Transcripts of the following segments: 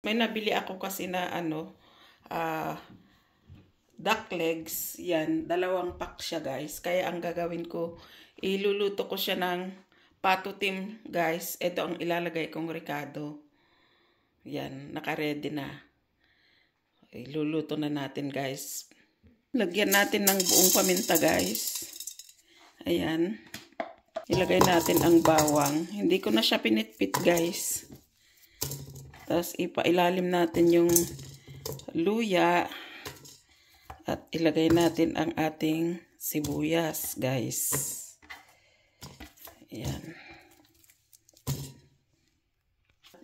May nabili ako kasi na duck legs. Yan, 2 pack siya guys. Kaya ang gagawin ko, iluluto ko siya ng patutim guys. Ito ang ilalagay kong ricado. Yan, naka-ready na. Iluluto na natin guys. Lagyan natin ng buong paminta guys. Ayan. Ilagay natin ang bawang. Hindi ko na siya pinitpit guys. Tapos ipailalim natin yung luya. At ilagay natin ang ating sibuyas guys. Ayan.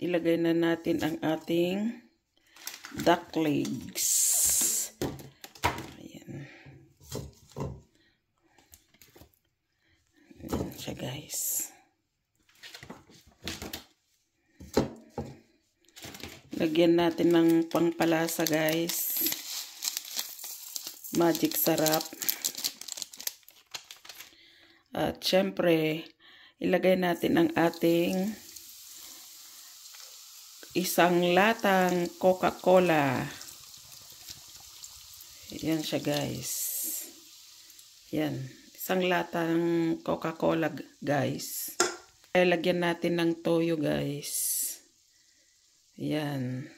Ilagay na natin ang ating duck legs. Ayan. Ayan siya guys. Lagyan natin ng pangpalasa guys. Magic sarap. At syempre, ilagay natin ang ating 1 latang Coca-Cola. Yan siya guys. Yan. 1 latang Coca-Cola guys. Lagyan natin ng toyo guys. Yan.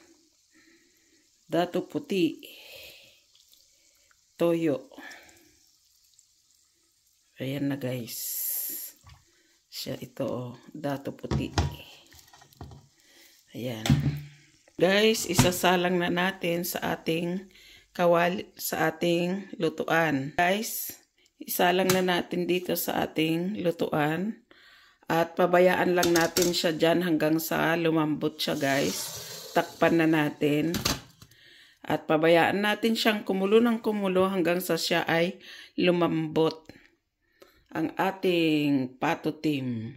Dato puti. Toyo. Ayan na guys. Siya ito. Dato puti. Ayan. Guys, isasalang na natin sa ating sa ating lutuan. Guys, isalang na natin dito sa ating lutuan. At pabayaan lang natin siya dyan hanggang sa lumambot siya guys. Takpan na natin. At pabayaan natin siyang kumulo ng kumulo hanggang sa siya ay lumambot. Ang ating patutim.